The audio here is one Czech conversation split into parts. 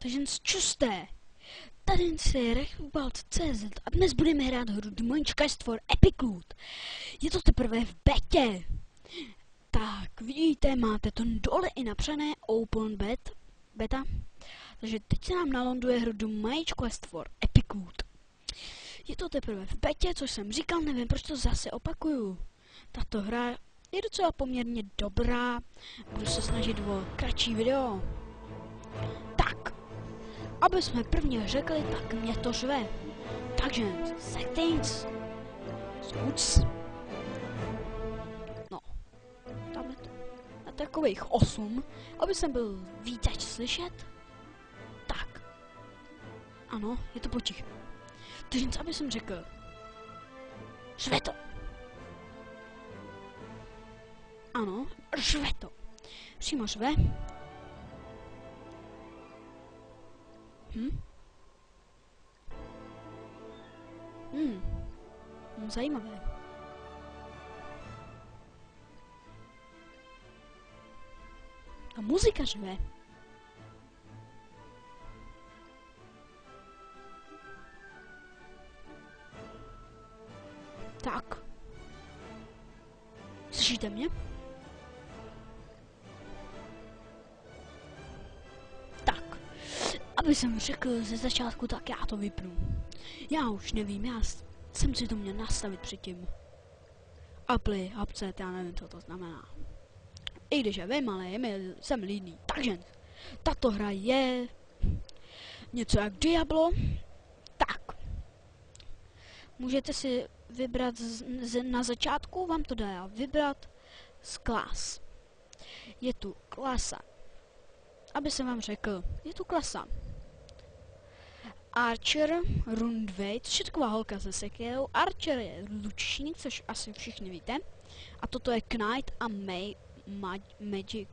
Takže čusté. Tady je Rechbald.cz a dnes budeme hrát hru The Munch Quest for Epic Loot. Je to teprve v betě. Tak, vidíte, máte to dole i napsané Open Beta. Takže teď se nám nalanduje hru The Munch Quest for Epic Loot. Je to teprve v betě, což jsem říkal, nevím, proč to zase opakuju. Tato hra je docela poměrně dobrá. Budu se snažit o kratší video. Tak, aby jsme prvně řekli, tak mě to řve. Takže, settings, scouts. No, dáme to na takových 8, aby jsem byl víc slyšet. Tak, ano, je to potichu. Takže, aby jsem řekl, řve to. Ano, řve to. Přímo řve. Zajímavé. A muzika řve. Tak. Slyšíte mě? Tak. Aby jsem řekl ze začátku, tak já to vypnu. Já už nevím, já jsem si to měl nastavit předtím. Apply, upset, já nevím, co to znamená. I když je vím, ale jsem líný. Takže, tato hra je něco jak Diablo. Tak. Můžete si vybrat na začátku, vám to dá vybrat z klas. Je tu klasa. Aby jsem vám řekl, je tu klasa Archer, Rundway, což je taková holka ze sekérou. Archer je lučník, což asi všichni víte. A toto je Knight a Magic.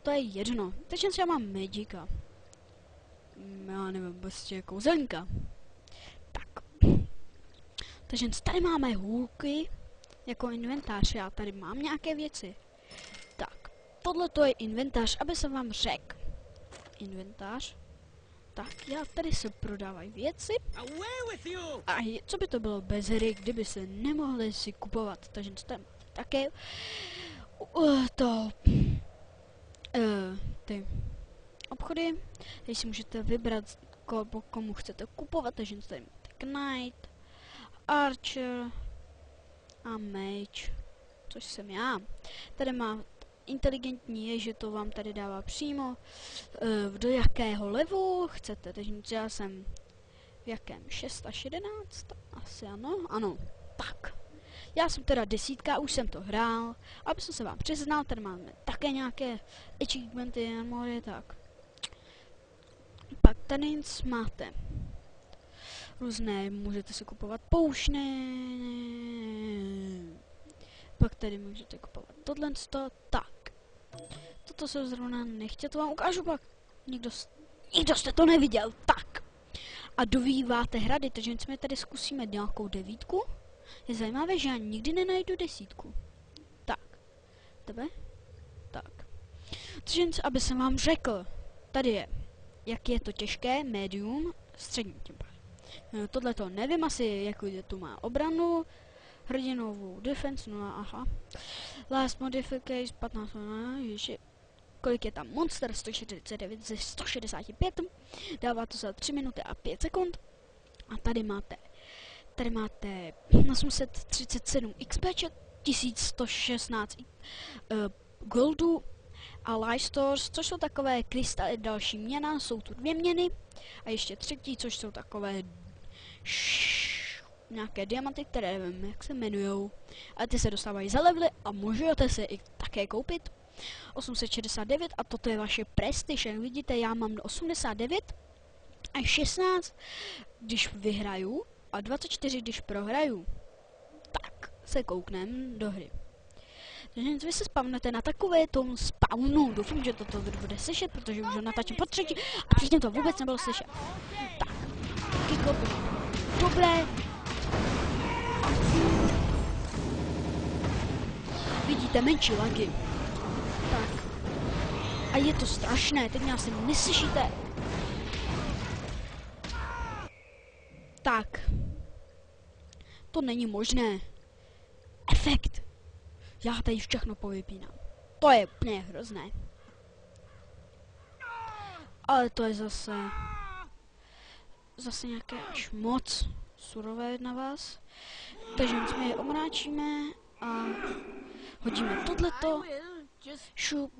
To je jedno. Takže já mám Magica. Já nevím, prostě kouzelníka. Tak. Takže tady máme hůlky jako inventář. Já tady mám nějaké věci. Tak. Tohle to je inventář, aby jsem vám řekl. Inventář. Tak, já tady se prodávají věci. A co by to bylo bez hry, kdyby se nemohli si kupovat. Takže tam také ty obchody. Tady si můžete vybrat, komu chcete kupovat. Takže tady máte Knight, Archer a Mage, což jsem já. Tady má inteligentní je, že to vám tady dává přímo do jakého levelu chcete. Takže já jsem v jakém 6 až 11? Asi ano, ano. Tak. Já jsem teda 10, už jsem to hrál. Aby jsem se vám přiznal, tady máme také nějaké achievementy, tak. Pak tady máte různé, můžete si kupovat poušny. Pak tady můžete kupovat tohle, tak. Toto se zrovna nechtěl, to vám ukážu pak. Nikdo jste to neviděl, tak. A dovýváte hrady, takže my tady zkusíme nějakou 9. Je zajímavé, že já nikdy nenajdu 10. Tak. Tebe? Tak. Takže aby jsem vám řekl, tady je, jak je to těžké, medium, střední tím pádem. Tohle to nevím asi, jakou tu má obranu. Hrdinovou defense, no aha. Last modification 15, ježi. Kolik je tam monster? 149 ze 165. Dává to za 3 minuty a 5 sekund. A tady máte 837 XP, 1116 goldu a life stores, což jsou takové krystaly, další měna, jsou tu 2 měny a ještě třetí, což jsou takové nějaké diamanty, které nevím, jak se jmenujou, ale ty se dostávají za levely a můžete se i také koupit. 869 a toto je vaše prestige, jak vidíte, já mám 89 a 16, když vyhraju a 24, když prohraju. Tak se kouknem do hry. Takže vy se spavnete na takové tom spawnu. Doufám, že toto bude slyšet, protože už ho natáčím po třetí a předtím to vůbec nebylo slyšet. Tak, kick-off. Dobré. Vidíte menší lagy. Tak. A je to strašné, teď mě asi neslyšíte. Tak. To není možné. Efekt. Já tady všechno povypínám. To je úplně hrozné. Ale to je zase nějaké až moc surové na vás. Takže my je omráčíme a hodíme tohleto. Šup,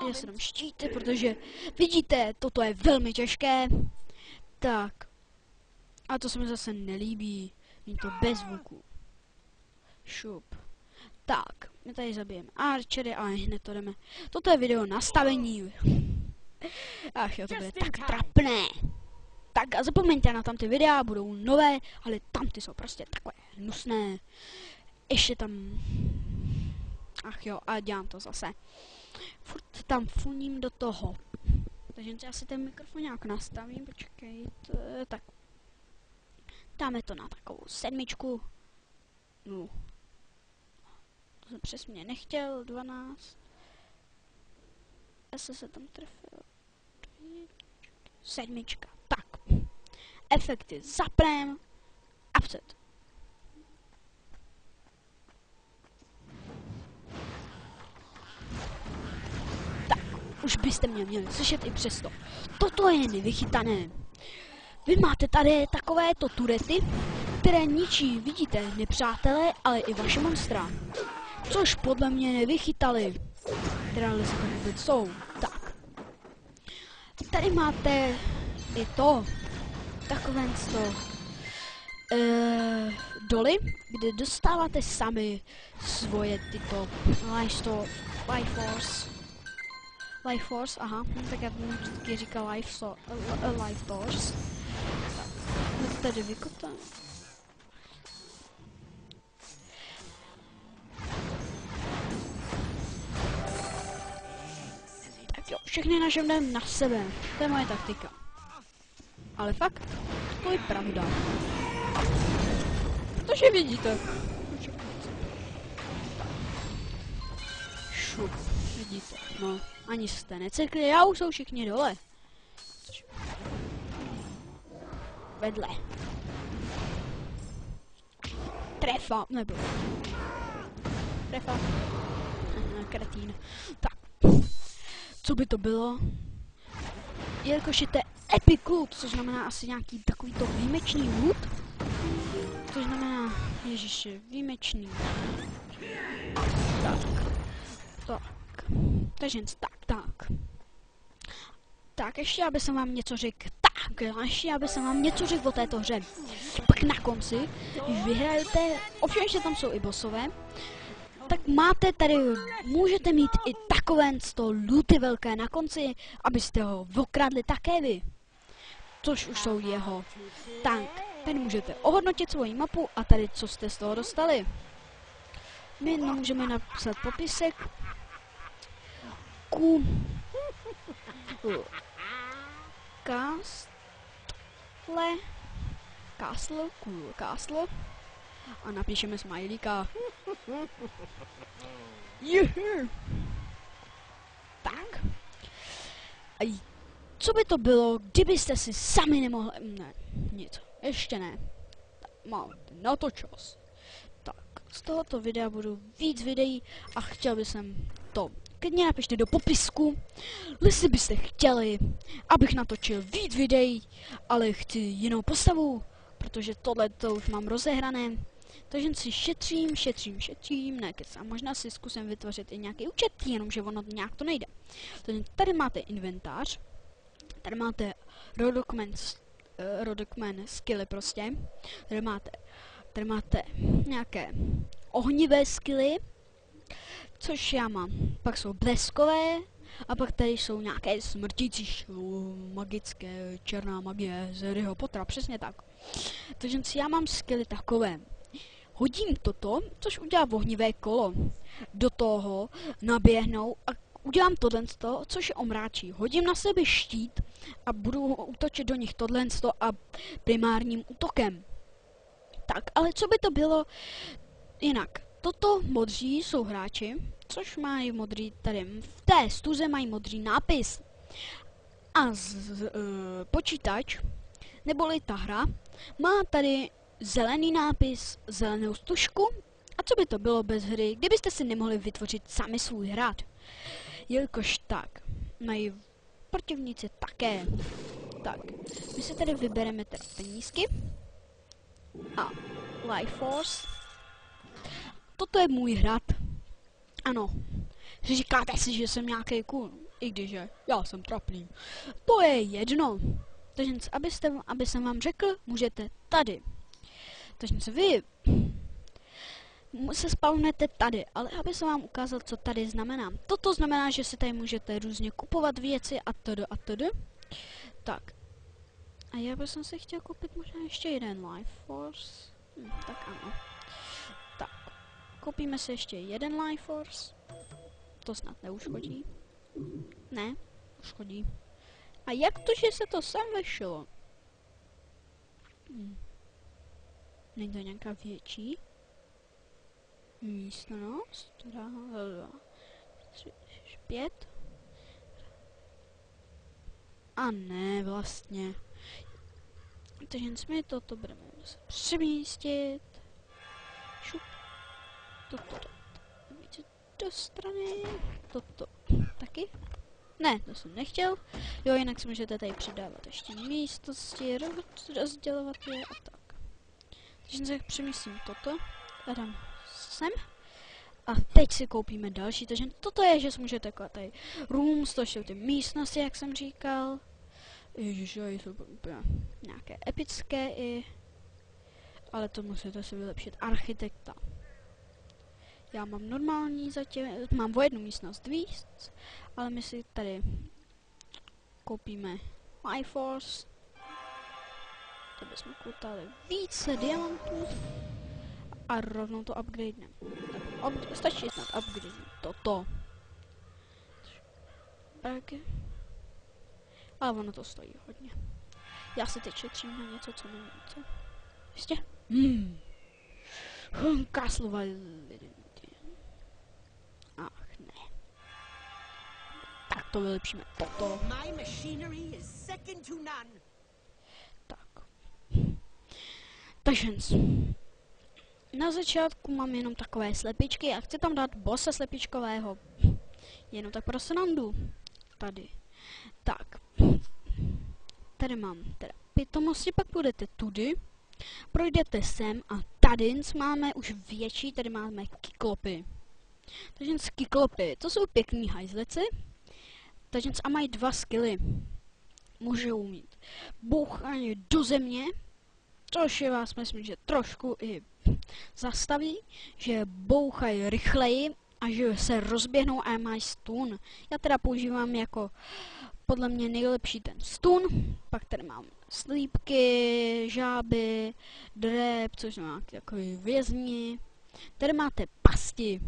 já se tam štíty, protože vidíte, toto je velmi těžké. Tak. A to se mi zase nelíbí. Není to bez zvuku. Šup. Tak, my tady zabijeme Archery a hned to jdeme. Toto je video nastavení. Ach jo, to bude tak trapné. Tak a zapomeňte na tam ty videa, budou nové, ale tam ty jsou prostě takové hnusné. Ještě tam... Ach jo, a dělám to zase. Furt tam funím do toho. Takže já si ten mikrofon nějak nastavím, počkejte, tak. Dáme to na takovou 7. No. To jsem přesně nechtěl, 12. Asi se tam trefil. 7. Tak. Efekty zapneme. Upset. Tak, už byste mě měli slyšet i přesto. Toto je nevychytané. Vy máte tady takovéto turety, které ničí, vidíte, nepřátelé, ale i vaše monstra. Což podle mě nevychytali. Teda se to vůbec jsou. Tak. Tady máte i to. Takovéto doly, kde dostáváte sami svoje tyto Life Force, aha, tak já tomu vždycky říkal Life Force. My to tady vykotáme. Tak jo, všechny naše jdem na sebe, to je moje taktika. Ale fakt, to je pravda. Protože vidíte. Šup, vidíte, no, ani jste necekli, já už jsou všichni dole. Vedle. Trefa, nebyl. Trefa. Kretín. Tak. Co by to bylo? Jelikož je to epic loot, což znamená asi nějaký takovýto výjimečný loot. Což znamená, ježiši, výjimečný. Tak. Tak. Takže tak. Tak, ještě aby jsem vám něco řekl. Ještě aby jsem vám něco řekl o této hře. Pak na konci, když vyhrajete, ovšem, že tam jsou i bossové, tak máte tady, můžete mít i takové looty velké na konci, abyste ho okradli také vy. Což už jsou jeho tank. Tady můžete ohodnotit svoji mapu a tady, co jste z toho dostali. My můžeme napsat popisek. Castle a napíšeme smajlíka. Tak. A co by to bylo, kdybyste si sami nemohli... Ne, nic. Ještě ne. Máte na to čas. Tak, z tohoto videa budu víc videí a chtěl bych to. Klidně napište do popisku, jestli byste chtěli, abych natočil víc videí, ale chci jinou postavu, protože tohle to už mám rozehrané. Takže si šetřím, nekecám. Možná si zkusím vytvořit i nějaký účet, jenomže ono nějak to nejde. Takže tady máte inventář, tady máte rodokmen skilly prostě, tady máte nějaké ohnivé skilly, což já mám. Pak jsou bleskové a pak tady jsou nějaké smrtící magické, černá magie z Harryho Pottera, přesně tak. Takže já mám skilly takové. Hodím toto, což udělá ohnivé kolo. Do toho naběhnou a udělám tohle, což je omráčí. Hodím na sebe štít a budu útočit do nich tohle a primárním útokem. Tak, ale co by to bylo jinak? Toto modří jsou hráči, což mají modrý, tady v té stuze mají modrý nápis. A počítač, neboli ta hra, má tady zelený nápis, zelenou stužku. A co by to bylo bez hry, kdybyste si nemohli vytvořit sami svůj hrad? Jelikož tak, mají protivníci také. Tak, my si tady vybereme teda penízky. A Life Force. Toto je můj hrad. Ano. Říkáte si, že jsem nějaký cool, i když já jsem trapný. To je jedno. Takže aby jsem vám řekl, můžete tady. Takže vy se spawnete tady, ale aby jsem vám ukázal, co tady znamená. Toto znamená, že si tady můžete různě kupovat věci a td. Tak. A já bych si chtěl koupit možná ještě jeden Life Force. Tak ano. Tak. Koupíme si ještě jeden Life Force. To snad neuškodí. Ne, uškodí. A jak to, že se to sem vešlo? Není to nějaká větší místnost? 3, 5. A ne, vlastně. Takže my toto budeme muset přemístit. Šup. Toto do strany. Toto taky. Ne, to jsem nechtěl. Jo, jinak si můžete tady přidávat ještě místnosti, rozdělovat je a tak. Takže se přemístím toto a dám sem. A teď si koupíme další, takže toto je, že si můžete jako tady rooms, to jsou ty místnosti, jak jsem říkal. Ježiš, jsou úplně nějaké epické i, ale to musíte si vylepšit architekta. Já mám normální zatím, mám o jednu místnost víc, ale my si tady koupíme Life Force. To bychom koupili více diamantů a rovnou to upgradeneme. Stačí snad upgrade toto. Tak. Ale ono to stojí hodně. Já si teď šetřím na něco, co není co. Ještě? Castle Validity. Ach ne. Tak to vylepšíme toto. Tak. Takže na začátku mám jenom takové slepičky a chci tam dát bossa slepičkového. Jenom tak pro srandu. Tady. Tak. Tady mám teda pitomosti, pak půjdete tudy, projdete sem a tady máme už větší, tady máme kyklopy. Takže kyklopy, to jsou pěkný hajzleci. Takže a mají 2 skilly. Můžou mít bouchání do země, což je vás myslím, že trošku i zastaví, že bouchají rychleji a že se rozběhnou a mají stun. Já teda používám jako podle mě nejlepší ten stun, pak tady mám slípky, žáby, drep, což jsou nějaké takový vězni. Tady máte pasti.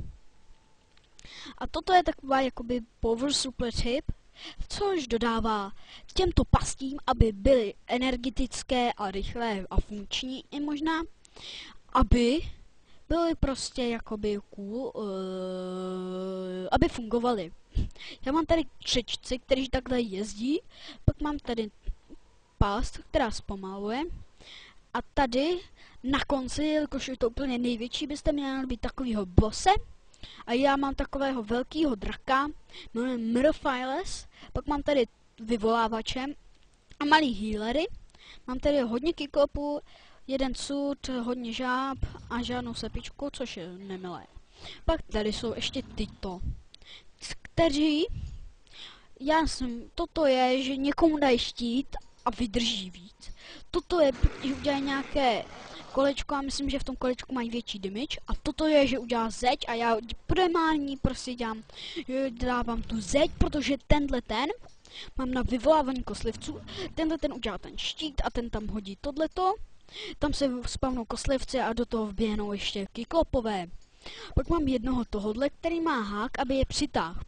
A toto je taková jakoby power super tip, což dodává těmto pastím, aby byly energetické a rychlé a funkční i možná, aby byly prostě jakoby cool, aby fungovaly. Já mám tady křečci, kteří takhle jezdí, pak mám tady past, která zpomaluje. A tady na konci, jakož je to úplně největší, byste měli být takovýho bose. A já mám takového velkého draka, jmenuje Mrfiles. Pak mám tady vyvolávače a malý healery. Mám tady hodně kyklopů, jeden sud, hodně žáb a žádnou sepičku, což je nemilé. Pak tady jsou ještě tyto, kteří, toto je, že někomu dají štít a vydrží víc. Toto je, že udělají nějaké kolečko a myslím, že v tom kolečku mají větší damage. A toto je, že udělá zeď a já primární prostě dávám tu zeď, protože tenhle ten mám na vyvolávání koslivců. Tenhle ten udělá ten štít a ten tam hodí tohleto. Tam se spavnou koslivci a do toho vběhnou ještě kyklopové. Pak mám jednoho tohodle, který má hák, aby je přitáhl.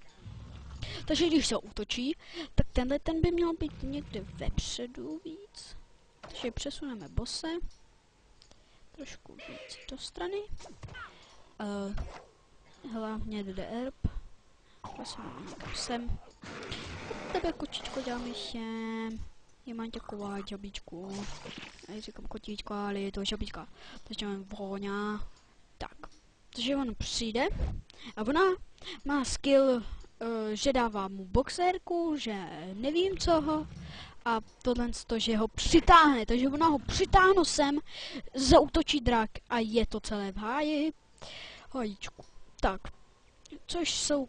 Takže když se útočí, tak tenhle ten by měl být někde vepředu víc. Takže přesuneme bose. Trošku víc do strany. hlavně DDR. Prosím, někam sem. Tebe kočičko dáme sem. Je mám taková žabičku. Já říkám kočičko, ale je to žabička. Takže mám voňa. Tak. Takže on přijde a ona má skill, že dává mu boxerku, že nevím co ho. A tohle to, že ho přitáhne, takže ona ho přitáhne sem, zaútočí drak a je to celé v háji. Hajíčku. Tak, což jsou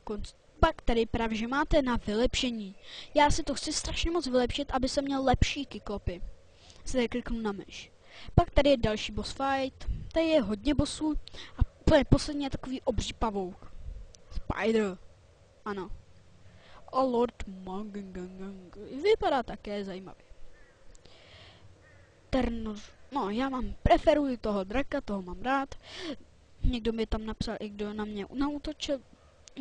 pak tady právě, že máte na vylepšení. Já si to chci strašně moc vylepšit, aby jsem měl lepší kiklopy. Se tady kliknu na myš. Pak tady je další boss fight, tady je hodně bossů a poslední je takový obří pavouk. Spider. Ano. A Lord Mangangang. Vypadá také zajímavě. No, já preferuji toho draka, toho mám rád. Někdo mi tam napsal, i kdo na mě naútočil,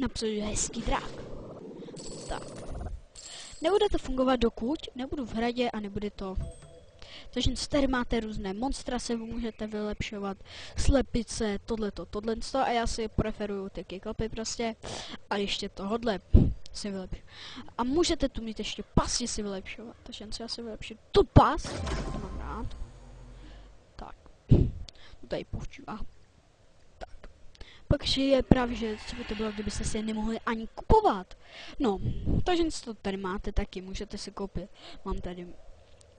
napsal, že hezký drak. Tak. Nebude to fungovat, dokud nebudu v hradě a nebude to. Takže tady máte různé monstra, se můžete vylepšovat, slepice, tohleto a já si preferuju ty kiklopy prostě a ještě tohodle si vylepšit. A můžete tu mít ještě pasy si vylepšovat, takže já si vylepšit tu pas, to mám rád. Tak, to tady pouštívá. Tak, pak je právě, že co by to bylo, kdybyste si je nemohli ani kupovat. No, takže to tady máte taky, můžete si koupit. Mám tady,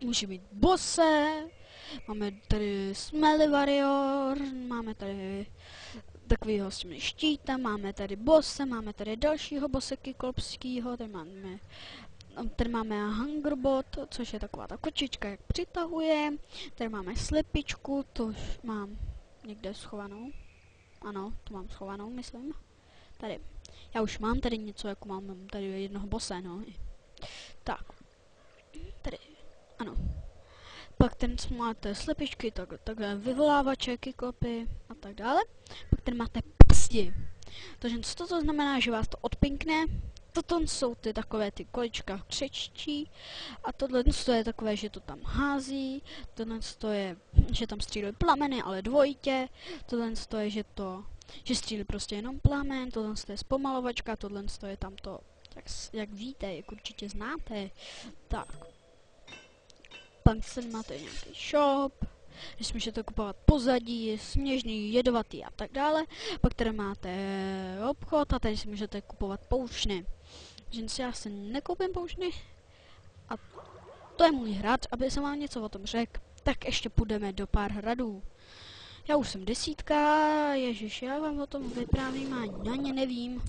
může být bose, máme tady Smelly Warrior, máme tady takovýho s těmi štítem, máme tady bosse, máme tady dalšího bose kyklopskýho, tady máme Hungerbot, což je taková ta kočička, jak přitahuje, tady máme slepičku, to mám někde schovanou, ano, to mám schovanou, myslím, tady, já už mám tady něco, jako mám tady jednoho bose, no, tak, tady, ano. Pak ten máte slepičky, takhle vyvolávače, kyklopy a tak dále. Pak ten máte pasti. Takže co to znamená, že vás to odpinkne. Toto jsou ty takové ty količka křečtí. A tohle je takové, že to tam hází. Tohle je, že tam střílí plameny, ale dvojitě. Tohle je, že střílí prostě jenom plamen. Tohle je zpomalovačka, tohle je tamto, jak víte, jak určitě znáte. Tak. Pak tady máte nějaký shop, že si můžete kupovat pozadí, sněžný, jedovatý a tak dále. Pak tady máte obchod a tady si můžete kupovat poušny. Takže já si nekoupím poušny a to je můj hrad, aby jsem vám něco o tom řekl. Tak ještě půjdeme do pár hradů. Já už jsem 10, ježiš, já vám o tom vyprávím ani na ně nevím.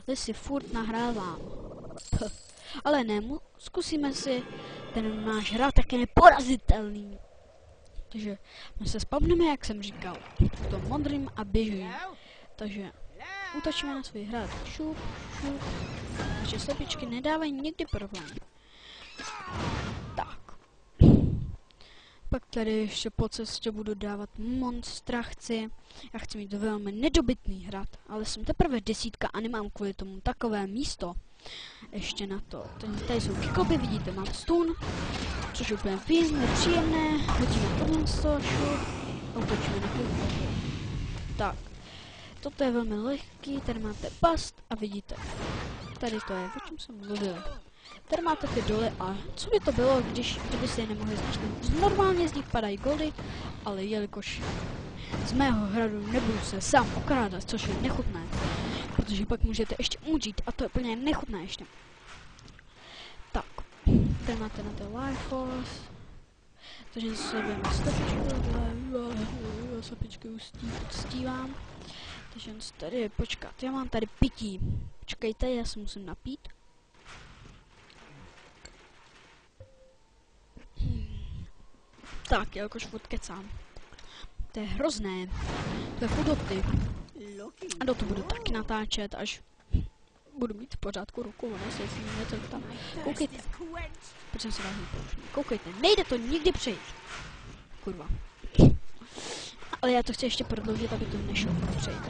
Ale si furt nahrávám. Ale ne, zkusíme si, ten náš hrad taky neporazitelný. Takže my se spavneme, jak jsem říkal, v tom modrým a běžím. Takže útočíme na svůj hrad. Šup, šup. Takže slepičky nedávají nikdy problém. Tak. Pak tady ještě po cestě budu dávat monstra, já chci mít velmi nedobytný hrad, ale jsem teprve 10 a nemám kvůli tomu takové místo. Ještě na to. Tady jsou kiklopy, vidíte, mám stun, což je úplně nepříjemné. Hodíme tohle z toho a utočíme na kiklopy. Tak. Toto je velmi lehký, tady máte past a vidíte. Tady to je, o čem jsem mluvil. Tady máte ty doly a co by to bylo, kdybyste je nemohli zničit. Normálně z nich padají goldy, ale jelikož z mého hradu nebudu se sám okrádat, což je nechutné. Protože pak můžete ještě umřít a to je úplně nechutné ještě. Tak, tady máte na té Life Force. Takže se budeme slepičky uctívám. Takže tady, počkat, já mám tady pití. Počkejte, já se musím napít. Tak, jakož furt kecám. To je hrozné. To je chudoty. A do toho budu taky natáčet, až budu mít v pořádku ruku, ono se jestli něco tam. Koukejte. Protože se vážně pouštím. Koukejte, nejde to nikdy přejít. Kurva. Ale já to chci ještě prodloužit, aby to nešlo přejít.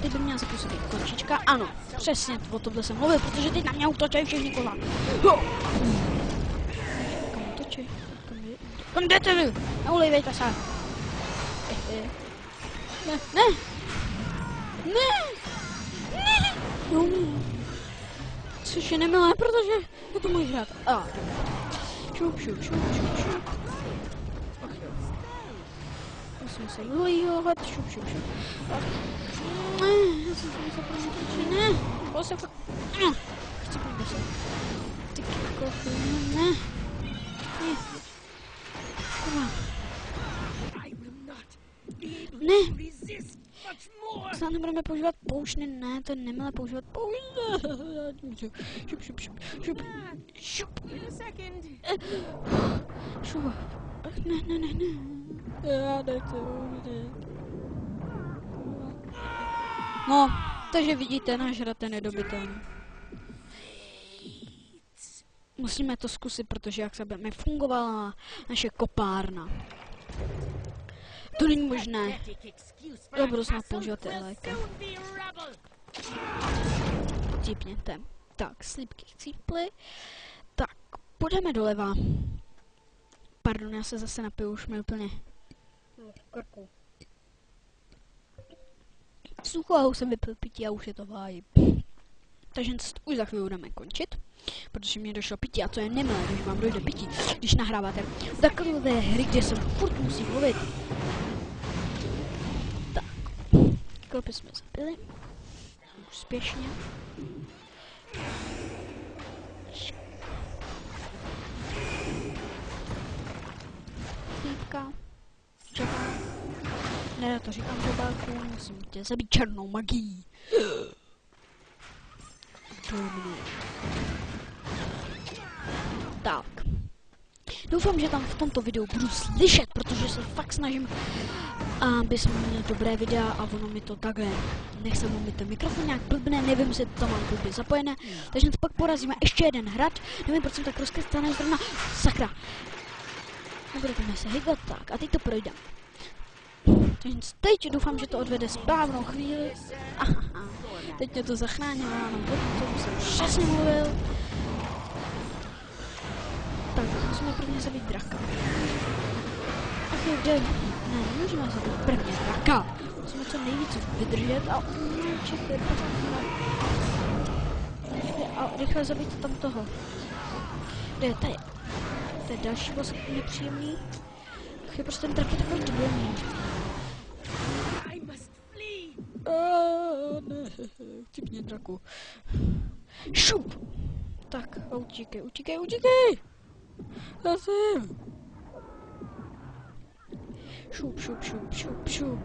Teď by měla zapůsobit kočička. Ano, přesně o tomhle jsem mluvil, protože teď na mě útočí všichni kola. Kam útočí? Kam jdete vy? Neulejvejte se. Ne, ne! Ne! Ne! No. Což je nemilé, protože je to můj hrát. Šup, šup, šup, šup, šup. Ach jo. Musím se vylíhovat, šup, šup, šup. Ne, já jsem se musel promítnout, ne. Bo se fakt... Chci pojít se. Ty kochy, ne. Ne. Kurva. Ne. Snad nebudeme používat poušny, ne, to je nemilé používat poušny. Šup, šup, šup, šup, šup. Šup. Ne, ne, ne, ne. Já nechci umřít. No, takže vidíte, náš hrad je nedobytelný. Musíme to zkusit, protože jak se mi fungovala naše kopárna. To není možné. Já budu snad používat ty eléky. Cípněte. Tak, slípky cíply. Tak, půjdeme doleva. Pardon, já se zase napiju, už mi úplně krku. Sucho a už jsem vypil pití a už je to váj. Takže už za chvíli budeme končit, protože mě došlo pití a to je nemilé, když vám dojde pití, když nahráváte takové hry, kde se furt musí mluvit. Tak, klopy jsme zapili. Úspěšně. Slípka. Čekám. Ne, to říkám žobálku, musím tě zabít černou magií. Tak. Doufám, že tam v tomto videu budu slyšet, protože se fakt snažím, aby jsme měli dobré videa a ono mi to takhle nechce mu ten mikrofon nějak blbne, nevím, jestli to mám blbě zapojené, takže pak porazíme ještě jeden hrad, nevím, proč jsem tak rozkrystaný zrovna, sakra. Nebudete mě se hejbat, tak a teď to projdem. Takže teď doufám, že to odvede správnou chvíli. Aha, teď mě to zachránilo, ano, to jsem přesně mluvil. Tak, musíme prvně zabít draka. Ach jo, kde? Ne, nemůžeme zabít prvně draka. Musíme co nejvíc vydržet a čekaj, a rychle zabít tam toho. Kde je tady? To je další boss nepříjemný. Ach jo, prostě ten drak je takový debilní. Ne, vtipně draku. Šup! Tak, utíkej, utíkej, utíkej! Já jsem! Šup, šup, šup, šup, šup.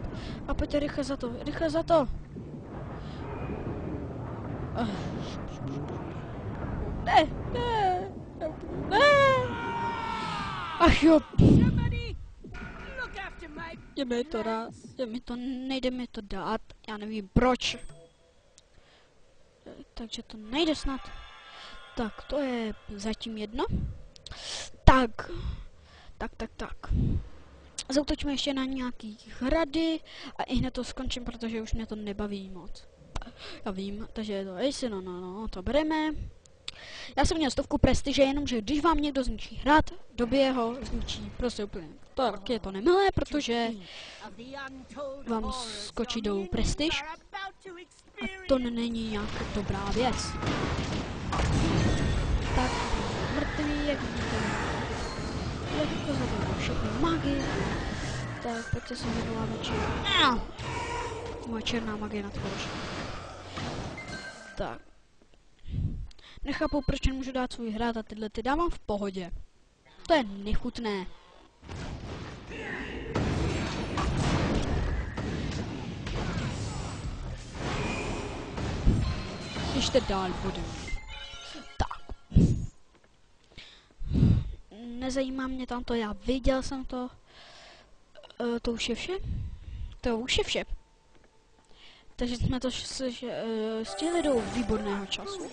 A pojďte rychle za to, rychle za to! Ne, ne, ne! Ach jo! Je mi to dát, nejde mi to dát, já nevím proč. Takže to nejde snad. Tak, to je zatím jedno. Tak. Zautočíme ještě na nějaký hrady a i hned to skončím, protože už mě to nebaví moc. Já vím, takže je to jestli no, to bereme. Já jsem měl 100 prestiže, jenomže když vám někdo zničí hrad, dobije ho, zničí prostě úplně. Tak je to nemilé, protože vám skočí dolů prestiž a to není nějak dobrá věc. Tak, mrtvý, jak vidíte. Lehko zabiju všechny magy. Tak, pojďte se vyvolávat, že... Moje černá magie nadchorší. Tak. Nechápu, proč nemůžu dát svůj hrát a tyhle ty dávám v pohodě. To je nechutné. Ještě dál budeme. Tak. Nezajímá mě tam to, já viděl jsem to. To už je vše? To už je vše. Takže jsme to stihli do výborného času.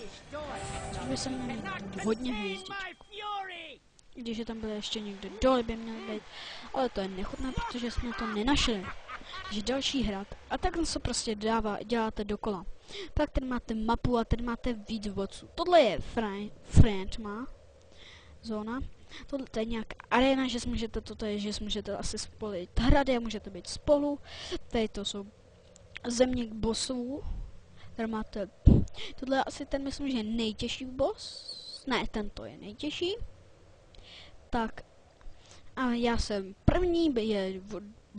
Což by se měli hodně hvězdiček. Když je tam byl ještě někde dole, by měl být. Ale to je nechutné, protože jsme to nenašli. Takže další hrad. A takhle se prostě děláte dokola. Pak tady máte mapu a tady máte víc vodců. Tohle je Friend má zóna. Tohle je nějaká arena, že si můžete, toto je, že si můžete asi spolit hrady a můžete být spolu. Tady to jsou země bossů. Tady máte, tohle je asi ten, myslím, že je nejtěžší boss. Ne, tento je nejtěžší. Tak, a já jsem první, je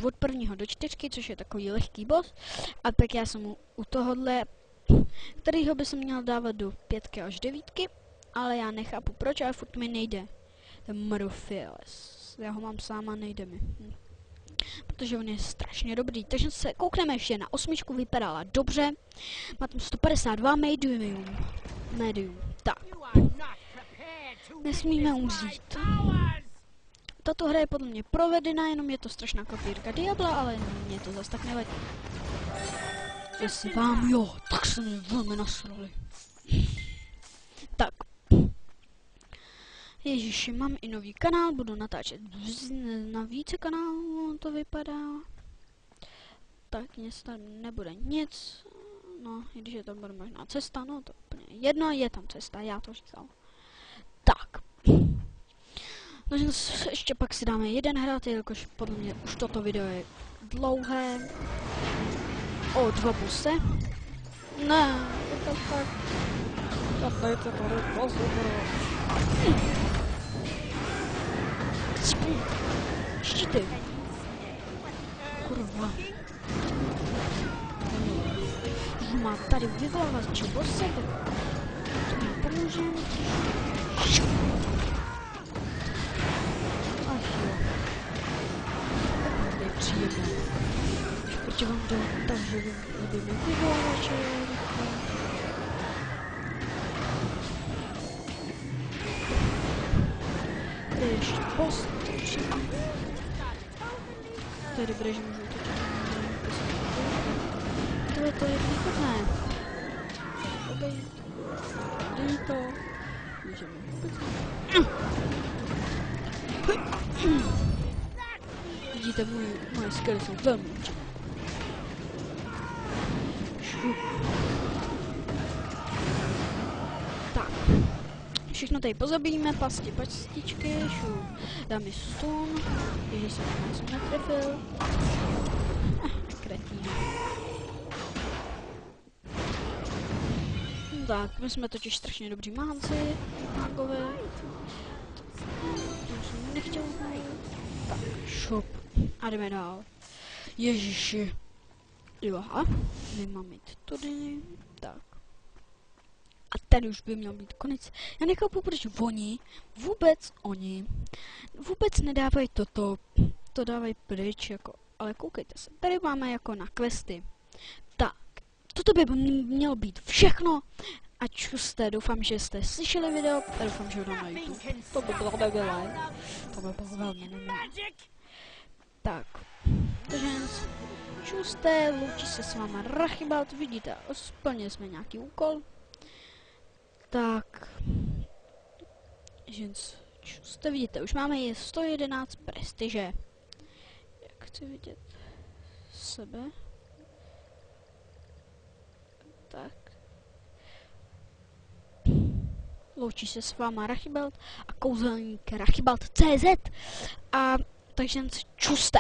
od 1. do 4, což je takový lehký boss. A tak já jsem u tohohle, kterýho by se měl dávat do 5 až 9, ale já nechápu proč, ale furt mi nejde. Ten Murphyles. Já ho mám sám a nejde mi. Protože on je strašně dobrý. Takže se koukneme ještě na 8, vypadala dobře. Má tam 152 medium. Tak. Nesmíme umřít. Tato hra je podle mě provedena, jenom je to strašná kopírka Diabla, ale mě to zase tak nevadí. Jestli vám jo, tak se mě velmi nasrali. Tak. Ježiši, mám i nový kanál, budu natáčet na více kanálů, to vypadá. Tak nic tam nebude nic. No, i když je tam bude možná cesta, no to úplně jedno, je tam cesta, já to říkal. Tak. No, ještě pak si dáme jeden hrát, jelikož podle mě už toto video je dlouhé. O, 2 buse. Ne, to tak. Dejte to pozor. Štíty. Kurva. Má tady vyvolávač bosse, to mi pomůže. Ach jo. To je příjemné. Protože vám to tak, že budeme vyvolávače. Tady je ještě boss, to je dobré, že můžu utočit. Tohle to je východné. Dej to. Můžeme vůbec. Vidíte, moje skily jsou velmi účinné. Tak. Všechno tady pozabijíme, pastičky, dáme stun, takže jsem nás netrefil. Kretín. Tak, my jsme totiž strašně dobří mágové. To jsem nechtěl hnát. Tak, šup. A jdeme dál. Ježiši. Jo, aha. My máme mít tudy. Tak. A tady už by měl být konec. Já nechápu, proč oni vůbec nedávají toto. To dávají pryč, jako. Ale koukejte se. Tady máme jako na questy. Tak. Toto by mělo být všechno. Ať jste, doufám, že jste slyšeli video a doufám, že ho dám na YouTube. To by bylo nebilé. To by bylo velmi nemilé. Tak. Takže čuste, loučí se s váma Rachibald, vidíte, splnili jsme nějaký úkol. Tak. Čuste, vidíte, už máme je 111 prestiže. Jak chci vidět sebe. Tak. Loučí se s váma Rachibald a kouzelník Rachibald.cz. A takže čuste.